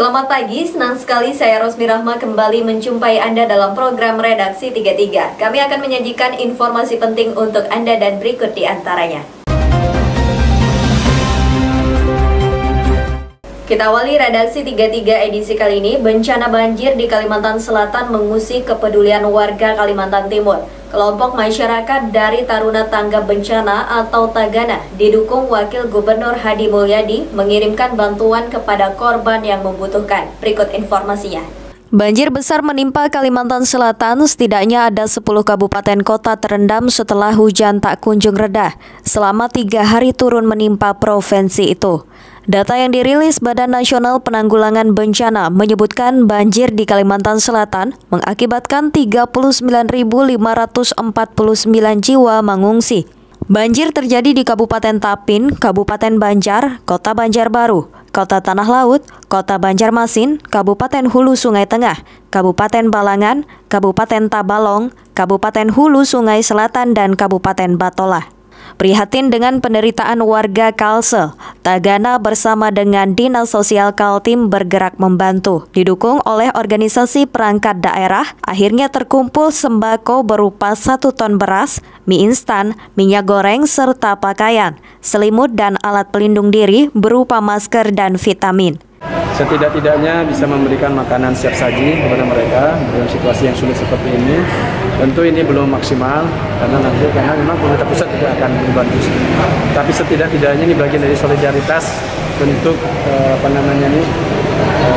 Selamat pagi, senang sekali saya Rosmi Rahma kembali menjumpai Anda dalam program Redaksi 33. Kami akan menyajikan informasi penting untuk Anda dan berikut di antaranya. Kita awali Redaksi 33 edisi kali ini, bencana banjir di Kalimantan Selatan mengusik kepedulian warga Kalimantan Timur. Kelompok masyarakat dari Taruna Tanggap Bencana atau Tagana didukung Wakil Gubernur Hadi Mulyadi mengirimkan bantuan kepada korban yang membutuhkan. Berikut informasinya. Banjir besar menimpa Kalimantan Selatan, setidaknya ada 10 kabupaten kota terendam setelah hujan tak kunjung reda. Selama 3 hari turun menimpa provinsi itu. Data yang dirilis Badan Nasional Penanggulangan Bencana menyebutkan banjir di Kalimantan Selatan mengakibatkan 39.549 jiwa mengungsi. Banjir terjadi di Kabupaten Tapin, Kabupaten Banjar, Kota Banjarbaru, Kota Tanah Laut, Kota Banjarmasin, Kabupaten Hulu Sungai Tengah, Kabupaten Balangan, Kabupaten Tabalong, Kabupaten Hulu Sungai Selatan, dan Kabupaten Batolah. Prihatin dengan penderitaan warga Kalsel, Tagana bersama dengan Dinas Sosial Kaltim bergerak membantu. Didukung oleh organisasi perangkat daerah, akhirnya terkumpul sembako berupa 1 ton beras, mie instan, minyak goreng, serta pakaian, selimut dan alat pelindung diri berupa masker dan vitamin. Setidak-tidaknya bisa memberikan makanan siap saji kepada mereka dalam situasi yang sulit seperti ini. Tentu ini belum maksimal karena memang pemerintah pusat juga akan membantu. Tapi setidak-tidaknya ini bagian dari solidaritas bentuk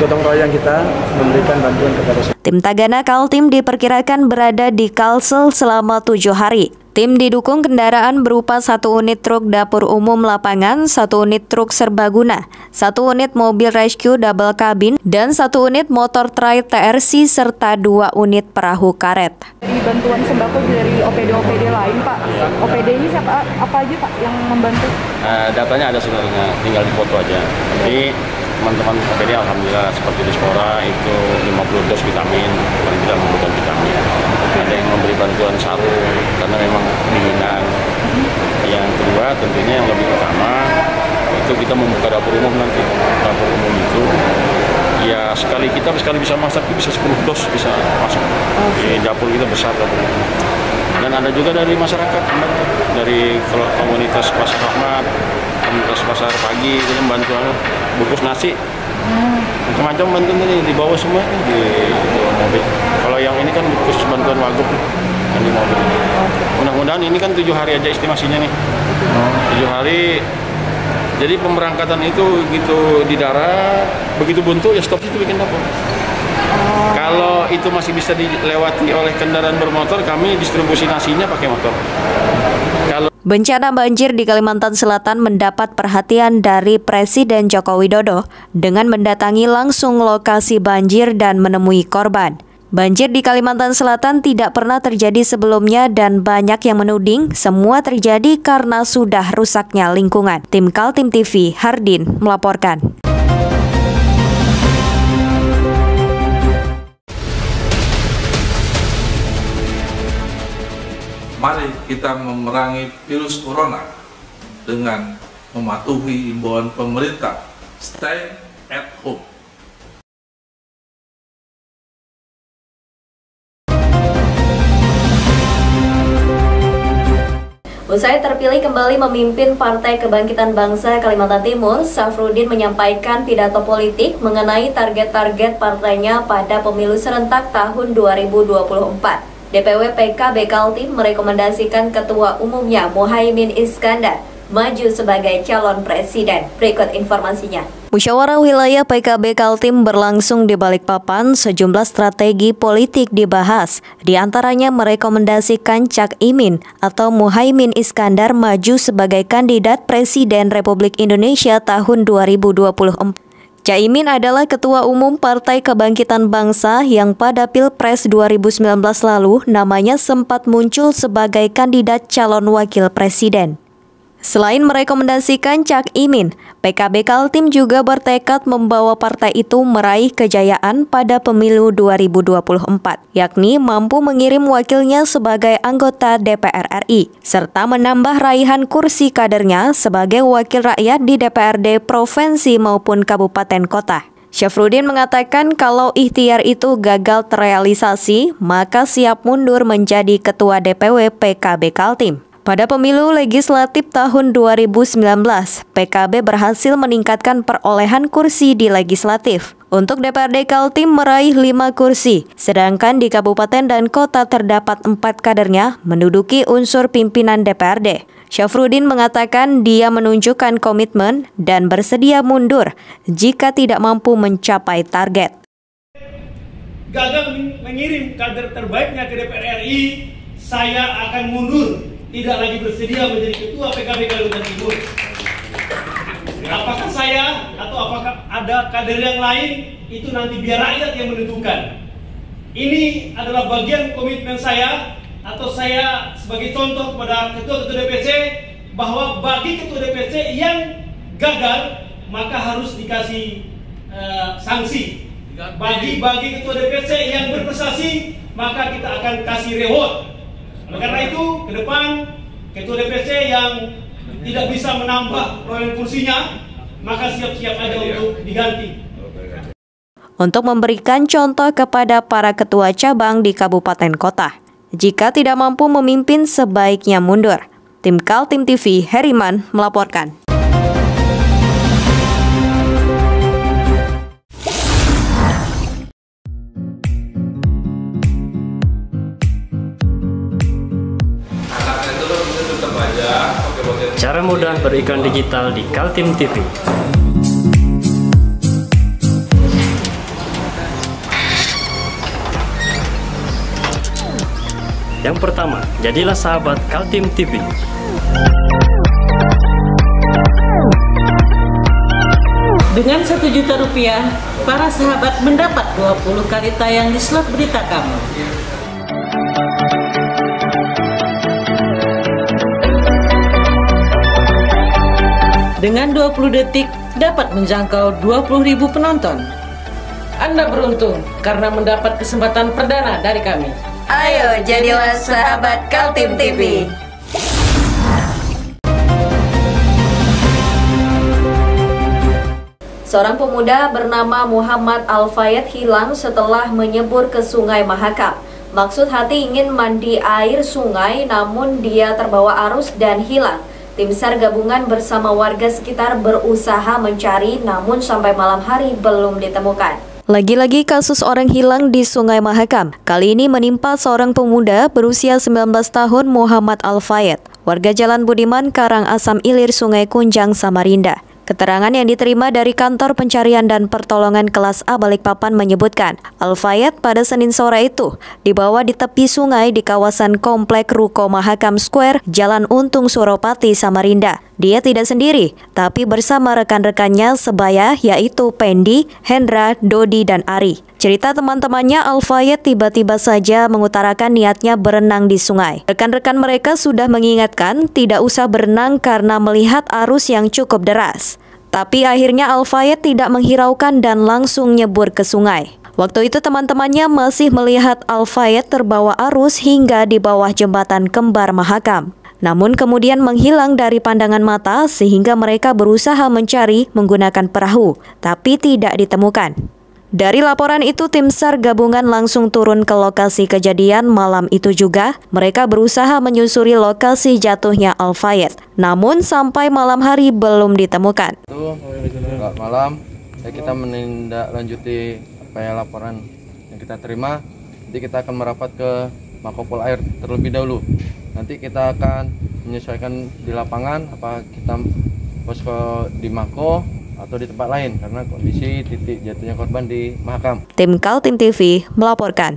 gotong royong kita memberikan bantuan kepada. Tim Tagana Kaltim diperkirakan berada di Kalsel selama 7 hari. Tim didukung kendaraan berupa 1 unit truk dapur umum lapangan, 1 unit truk serbaguna, 1 unit mobil rescue double cabin, dan 1 unit motor trail TRC serta 2 unit perahu karet. Di bantuan sembako dari OPD lain, Pak. OPD ini siapa apa aja, Pak, yang membantu? Datanya ada sebenarnya, tinggal dipoto aja. Jadi teman-teman OPD alhamdulillah seperti Dispora itu 50 dos vitamin, paling tidak membutuhkan vitamin. Ada yang memberi bantuan sarung karena memang kedinginan. Yang kedua tentunya yang lebih utama itu kita membuka dapur umum nanti. Dapur umum itu ya sekali bisa masak bisa 10 dos bisa masuk. Di dapur kita besar dapur umum. Dan ada juga dari masyarakat membantu, dari komunitas Pasar Rahmat, komunitas Pasar Pagi itu yang bantuan bungkus nasi. Macam-macam bantuan ini dibawa semua di mobil. Kalau yang ini kan bungkus bantuan wagub yang di mobil. Mudah-mudahan ini kan 7 hari aja estimasinya nih. 7 hari. Jadi pemberangkatan itu gitu di darat, begitu buntu ya stop situ bikin dapur. Kalau itu masih bisa dilewati oleh kendaraan bermotor, kami distribusi nasinya pakai motor. Bencana banjir di Kalimantan Selatan mendapat perhatian dari Presiden Joko Widodo dengan mendatangi langsung lokasi banjir dan menemui korban. Banjir di Kalimantan Selatan tidak pernah terjadi sebelumnya dan banyak yang menuding semua terjadi karena sudah rusaknya lingkungan. Tim Kaltim TV, Hardin melaporkan. Mari kita memerangi virus corona dengan mematuhi imbauan pemerintah. Stay at home. Usai terpilih kembali memimpin Partai Kebangkitan Bangsa Kalimantan Timur, Safrudin menyampaikan pidato politik mengenai target-target partainya pada pemilu serentak tahun 2024. DPW PKB Kaltim merekomendasikan Ketua Umumnya Muhaimin Iskandar maju sebagai calon presiden. Berikut informasinya. Musyawarah Wilayah PKB Kaltim berlangsung di Balikpapan. Sejumlah strategi politik dibahas. Di antaranya merekomendasikan Cak Imin atau Muhaimin Iskandar maju sebagai kandidat Presiden Republik Indonesia tahun 2024. Caimin adalah Ketua Umum Partai Kebangkitan Bangsa yang pada Pilpres 2019 lalu namanya sempat muncul sebagai kandidat calon wakil presiden. Selain merekomendasikan Cak Imin, PKB Kaltim juga bertekad membawa partai itu meraih kejayaan pada pemilu 2024, yakni mampu mengirim wakilnya sebagai anggota DPR RI, serta menambah raihan kursi kadernya sebagai wakil rakyat di DPRD provinsi maupun kabupaten kota. Syafruddin mengatakan kalau ikhtiar itu gagal terrealisasi, maka siap mundur menjadi Ketua DPW PKB Kaltim. Pada pemilu legislatif tahun 2019, PKB berhasil meningkatkan perolehan kursi di legislatif. Untuk DPRD Kaltim meraih 5 kursi, sedangkan di kabupaten dan kota terdapat 4 kadernya menduduki unsur pimpinan DPRD. Syafruddin mengatakan dia menunjukkan komitmen dan bersedia mundur jika tidak mampu mencapai target. Gagal mengirim kader terbaiknya ke DPR RI, saya akan mundur. Tidak lagi bersedia menjadi ketua PKB Kalimantan Timur. Apakah saya atau apakah ada kader yang lain, itu nanti biar rakyat yang menentukan. Ini adalah bagian komitmen saya, atau saya sebagai contoh kepada ketua-ketua DPC, bahwa bagi ketua DPC yang gagal, maka harus dikasih sanksi. Bagi ketua DPC yang berprestasi, maka kita akan kasih reward. Karena itu, ke depan ketua DPC yang tidak bisa menambah perolehan kursinya, maka siap-siap aja untuk diganti. Untuk memberikan contoh kepada para ketua cabang di kabupaten kota, jika tidak mampu memimpin sebaiknya mundur. Tim Kaltim TV, Heriman melaporkan. Cara mudah beriklan digital di Kaltim TV. Yang pertama, jadilah sahabat Kaltim TV. Dengan Rp1.000.000, para sahabat mendapat 20 kali tayang di slot berita kamu. Dengan 20 detik dapat menjangkau 20.000 penonton. Anda beruntung karena mendapat kesempatan perdana dari kami. Ayo jadilah sahabat Kaltim TV. Seorang pemuda bernama Muhammad Al-Fayed hilang setelah menyebur ke Sungai Mahakam. Maksud hati ingin mandi air sungai, namun dia terbawa arus dan hilang. Tim SAR gabungan bersama warga sekitar berusaha mencari, namun sampai malam hari belum ditemukan. Lagi-lagi kasus orang hilang di Sungai Mahakam. Kali ini menimpa seorang pemuda berusia 19 tahun Muhammad Al-Fayed, warga Jalan Budiman, Karangasem Ilir, Sungai Kunjang, Samarinda. Keterangan yang diterima dari Kantor Pencarian dan Pertolongan Kelas A Balikpapan menyebutkan, Al-Fayed pada Senin sore itu dibawa di tepi sungai di kawasan Komplek Ruko Mahakam Square, Jalan Untung Suropati, Samarinda. Dia tidak sendiri, tapi bersama rekan-rekannya sebaya yaitu Pendi, Hendra, Dodi, dan Ari. Cerita teman-temannya, Al-Fayed tiba-tiba saja mengutarakan niatnya berenang di sungai. Rekan-rekan mereka sudah mengingatkan tidak usah berenang karena melihat arus yang cukup deras. Tapi akhirnya Al-Fayed tidak menghiraukan dan langsung nyebur ke sungai. Waktu itu teman-temannya masih melihat Al-Fayed terbawa arus hingga di bawah jembatan Kembar Mahakam. Namun kemudian menghilang dari pandangan mata sehingga mereka berusaha mencari menggunakan perahu, tapi tidak ditemukan. Dari laporan itu, tim SAR gabungan langsung turun ke lokasi kejadian malam itu juga. Mereka berusaha menyusuri lokasi jatuhnya Al-Fayed. Namun sampai malam hari belum ditemukan. Malam kita menindaklanjuti laporan yang kita terima. Nanti kita akan merapat ke Makopol Air terlebih dahulu. Nanti kita akan menyesuaikan di lapangan apa kita posko di Mako atau di tempat lain karena kondisi titik jatuhnya korban di Mahakam. Tim Kaltim TV melaporkan.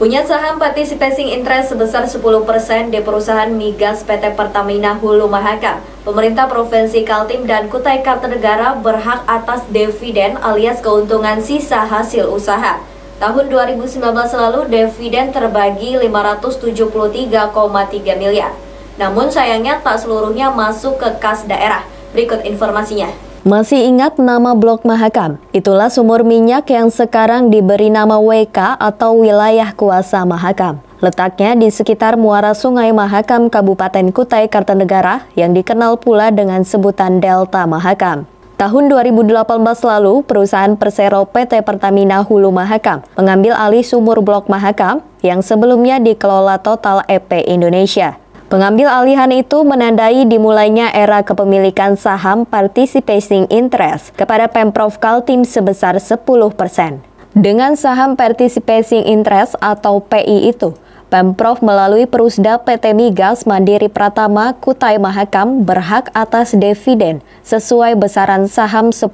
punya saham participating interest sebesar 10% di perusahaan migas PT Pertamina Hulu Mahakam. Pemerintah Provinsi Kaltim dan Kutai Kartanegara berhak atas dividen alias keuntungan sisa hasil usaha. Tahun 2019 lalu dividen terbagi 573,3 miliar. Namun sayangnya tak seluruhnya masuk ke kas daerah. Berikut informasinya. Masih ingat nama Blok Mahakam? Itulah sumur minyak yang sekarang diberi nama WK atau Wilayah Kuasa Mahakam. Letaknya di sekitar muara Sungai Mahakam Kabupaten Kutai Kartanegara yang dikenal pula dengan sebutan Delta Mahakam. Tahun 2018 lalu, perusahaan Persero PT Pertamina Hulu Mahakam mengambil alih sumur Blok Mahakam yang sebelumnya dikelola Total EP Indonesia. Pengambil alihan itu menandai dimulainya era kepemilikan saham participating interest kepada Pemprov Kaltim sebesar 10%. Dengan saham participating interest atau PI itu, Pemprov melalui Perusda PT Migas Mandiri Pratama Kutai Mahakam berhak atas dividen sesuai besaran saham 10%.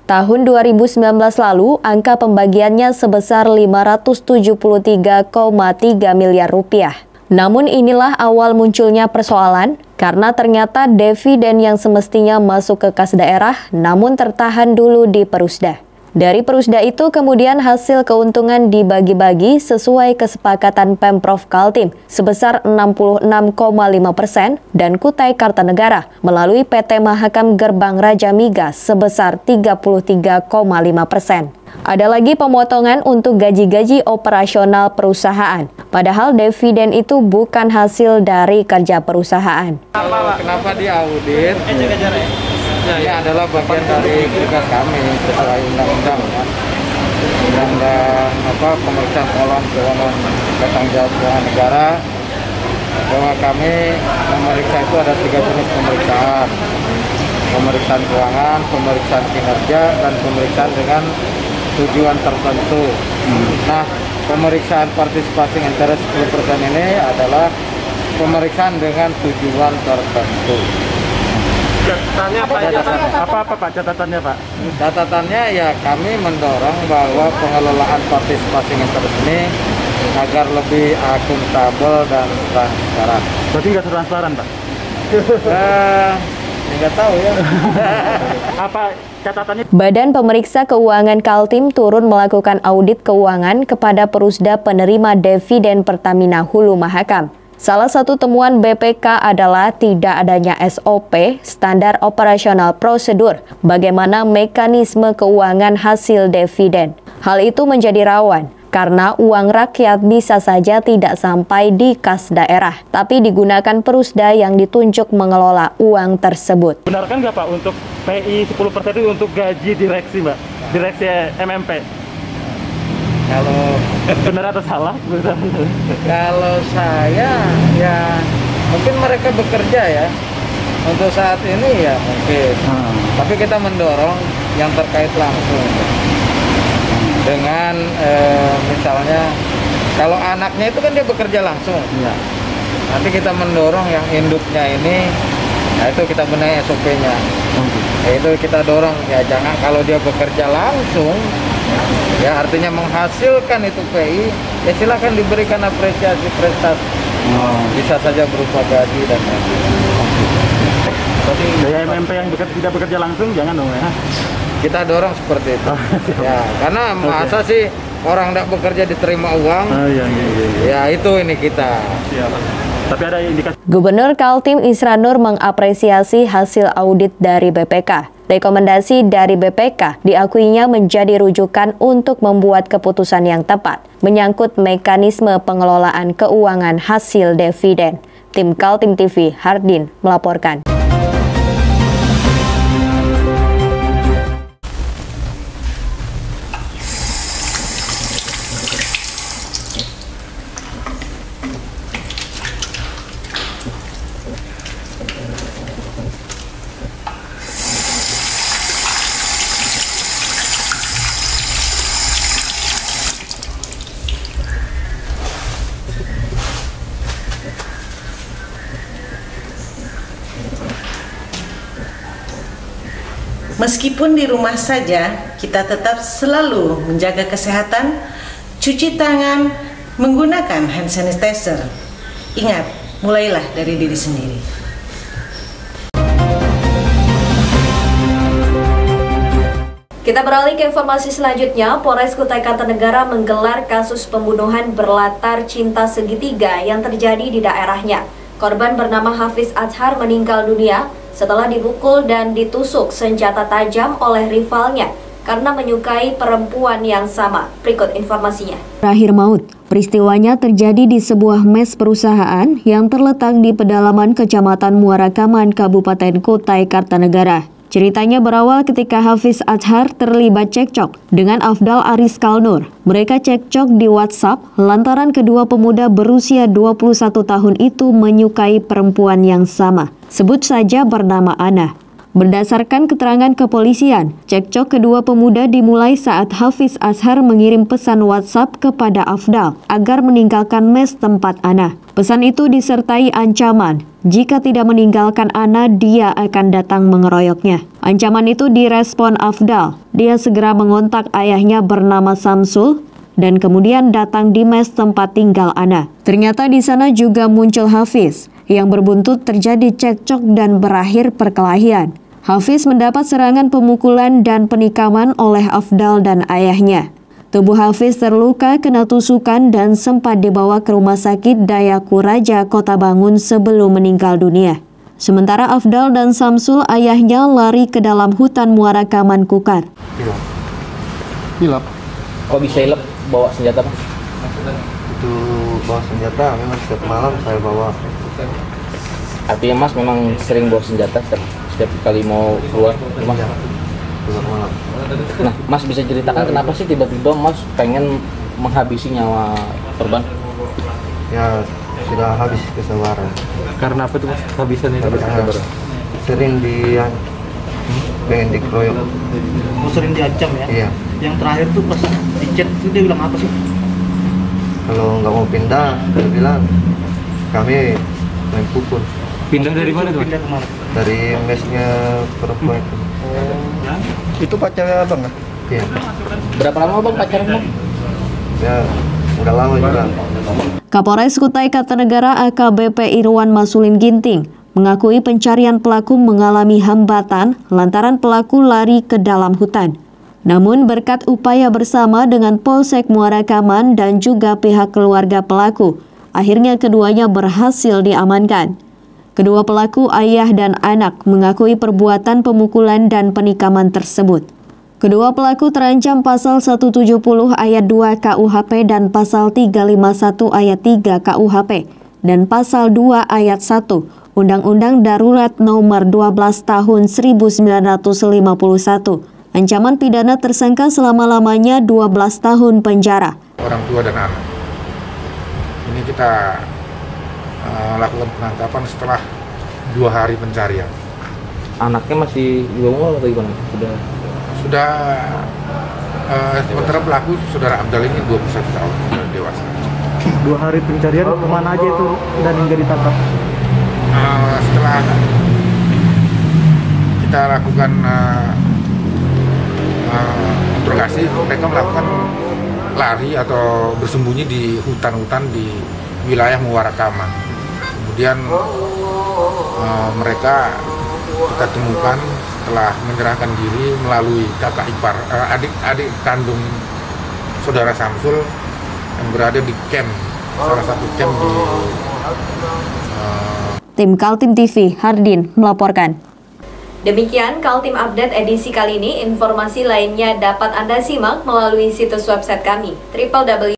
Tahun 2019 lalu, angka pembagiannya sebesar 573,3 miliar rupiah. Namun inilah awal munculnya persoalan karena ternyata dividen yang semestinya masuk ke kas daerah namun tertahan dulu di Perusda. Dari Perusda itu kemudian hasil keuntungan dibagi-bagi sesuai kesepakatan Pemprov Kaltim sebesar 66,5% dan Kutai Kartanegara melalui PT Mahakam Gerbang Raja Migas sebesar 33,5%. Ada lagi pemotongan untuk gaji-gaji operasional perusahaan. Padahal dividen itu bukan hasil dari kerja perusahaan. Kenapa diaudit? Ini adalah bagian dari tugas kami sesuai undang-undang ya. Undang-undang pemeriksaan pengelolaan keuangan bertanggung jawab keuangan negara, bahwa kami memeriksa itu ada 3 jenis pemeriksaan. Pemeriksaan keuangan, pemeriksaan kinerja, dan pemeriksaan dengan tujuan tertentu. Nah, pemeriksaan partisipasi interest 10% ini adalah pemeriksaan dengan tujuan tertentu. Catatannya apa Pak catatannya Pak? Catatannya ya kami mendorong bahwa pengelolaan partisipasi interest ini agar lebih akuntabel dan transparan. Berarti nggak transparan Pak? Nggak tahu ya. Apa catatannya? Badan Pemeriksa Keuangan Kaltim turun melakukan audit keuangan kepada Perusda penerima dividen Pertamina Hulu Mahakam. Salah satu temuan BPK adalah tidak adanya SOP, standar operasional prosedur, bagaimana mekanisme keuangan hasil dividen. Hal itu menjadi rawan karena uang rakyat bisa saja tidak sampai di kas daerah, tapi digunakan Perusda yang ditunjuk mengelola uang tersebut. Benarkan nggak Pak untuk PI 10% itu untuk gaji direksi Mbak? Direksi MMP? Kalau benar atau salah? Kalau saya ya mungkin mereka bekerja ya untuk saat ini ya mungkin. Tapi kita mendorong yang terkait langsung dengan misalnya kalau anaknya itu kan dia bekerja langsung. Ya. Nanti kita mendorong yang induknya ini, nah itu kita benahi SOP-nya. Itu kita dorong ya jangan kalau dia bekerja langsung. Ya artinya menghasilkan itu PI, ya silakan diberikan apresiasi prestasi. Bisa saja berupa gaji dan lain-lain. Tapi dari MMP yang tidak bekerja langsung jangan dong ya. Kita dorong seperti itu. Ya, karena masa sih orang tidak bekerja diterima uang. Ya itu ini kita. Tapi ada indikasi. Gubernur Kaltim Isra Nur mengapresiasi hasil audit dari BPK. Rekomendasi dari BPK diakuinya menjadi rujukan untuk membuat keputusan yang tepat menyangkut mekanisme pengelolaan keuangan hasil dividen. Tim Kaltim TV, Hardin melaporkan. Meskipun di rumah saja, kita tetap selalu menjaga kesehatan, cuci tangan, Menggunakan hand sanitizer. Ingat, mulailah dari diri sendiri. Kita beralih ke informasi selanjutnya. Polres Kutai Kartanegara menggelar kasus pembunuhan berlatar cinta segitiga yang terjadi di daerahnya. Korban bernama Hafiz Azhar meninggal dunia setelah dipukul dan ditusuk senjata tajam oleh rivalnya karena menyukai perempuan yang sama. Berikut informasinya. Terakhir maut. Peristiwanya terjadi di sebuah mes perusahaan yang terletak di pedalaman Kecamatan Muara Kaman, Kabupaten Kutai Kartanegara. Ceritanya berawal ketika Hafiz Azhar terlibat cekcok dengan Afdal Aris Kalnur. Mereka cekcok di WhatsApp lantaran kedua pemuda berusia 21 tahun itu menyukai perempuan yang sama. Sebut saja bernama Ana. Berdasarkan keterangan kepolisian, cekcok kedua pemuda dimulai saat Hafiz Azhar mengirim pesan WhatsApp kepada Afdal agar meninggalkan mes tempat Ana. Pesan itu disertai ancaman, jika tidak meninggalkan Ana, dia akan datang mengeroyoknya. Ancaman itu direspon Afdal. Dia segera mengontak ayahnya bernama Samsul dan kemudian datang di mes tempat tinggal Ana. Ternyata di sana juga muncul Hafiz, yang berbuntut terjadi cekcok dan berakhir perkelahian. Hafiz mendapat serangan pemukulan dan penikaman oleh Afdal dan ayahnya. Tubuh Hafiz terluka kena tusukan dan sempat dibawa ke Rumah Sakit Dayaku Raja Kota Bangun sebelum meninggal dunia. Sementara Afdal dan Samsul ayahnya lari ke dalam hutan Muara Kaman Kukar. Hilap. Kok bisa hilap bawa senjata, Pak? Itu bawa senjata, memang setiap malam saya bawa. Artinya Mas memang sering bawa senjata setiap kali mau keluar rumah? Keluar malam. Nah, Mas bisa ceritakan kenapa sih tiba-tiba Mas pengen menghabisi nyawa korban? Ya, sudah habis kesabaran. Karena apa tuh Mas? Habisan ini? Sering pengen dikeroyok. Sering diancam ya? Iya. Yang terakhir tuh pas di chat itu dia bilang apa sih? Kalau nggak mau pindah, dia bilang kami main pukul. Pindah dari mana tuh? Pindah kemana? Dari mesnya perempuan itu. Itu pacarnya abang kan? Iya. Berapa lama Bang pacaran, Bang? Ya, nggak lama juga. Kapolres Kutai Kartanegara AKBP Irwan Masulin Ginting mengakui pencarian pelaku mengalami hambatan lantaran pelaku lari ke dalam hutan. Namun berkat upaya bersama dengan Polsek Muara Kaman dan juga pihak keluarga pelaku, akhirnya keduanya berhasil diamankan. Kedua pelaku, ayah dan anak, mengakui perbuatan pemukulan dan penikaman tersebut. Kedua pelaku terancam pasal 170 ayat 2 KUHP dan pasal 351 ayat 3 KUHP dan pasal 2 ayat 1 Undang-Undang Darurat Nomor 12 Tahun 1951. Ancaman pidana tersangka selama-lamanya 12 tahun penjara. Orang tua dan anak. Ini kita lakukan penangkapan setelah 2 hari pencarian. Anaknya masih di bawah atau gimana? Sudah sementara pelaku saudara Abdal ini 21 tahun, sudah dewasa. 2 hari pencarian kemana aja itu dan hingga ditangkap? Setelah kita lakukan interogasi, mereka melakukan lari atau bersembunyi di hutan-hutan di wilayah Muara Kaman. Kemudian mereka kita temukan setelah menyerahkan diri melalui kakak ipar, adik kandung saudara Samsul yang berada di camp, salah satu camp di Tim Kaltim TV, Hardin melaporkan. Demikian Kaltim Update edisi kali ini. Informasi lainnya dapat Anda simak melalui situs website kami www.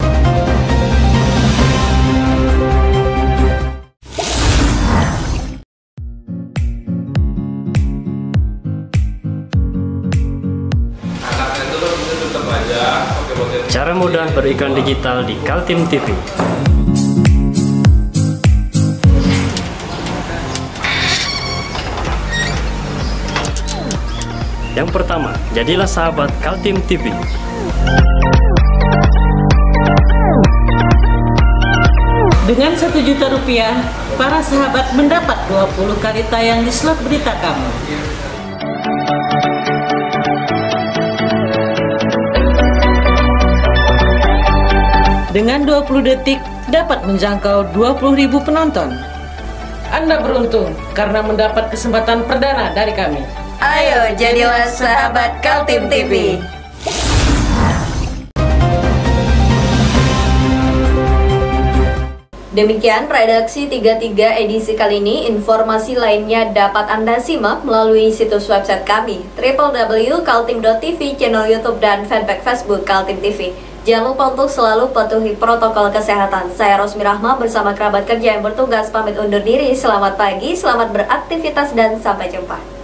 Cara mudah beriklan digital di Kaltim TV. Yang pertama, jadilah sahabat Kaltim TV. Dengan Rp1.000.000, para sahabat mendapat 20 kali tayang di slot berita kamu. dengan 20 detik dapat menjangkau 20.000 penonton. Anda beruntung karena mendapat kesempatan perdana dari kami. Ayo jadilah sahabat Kaltim TV. Demikian redaksi 33 edisi kali ini. Informasi lainnya dapat Anda simak melalui situs website kami www.kaltim.tv, channel YouTube dan fanpage Facebook Kaltim TV. Jangan lupa untuk selalu patuhi protokol kesehatan. Saya Rosmi Rahma bersama kerabat kerja yang bertugas pamit undur diri. Selamat pagi, selamat beraktivitas dan sampai jumpa.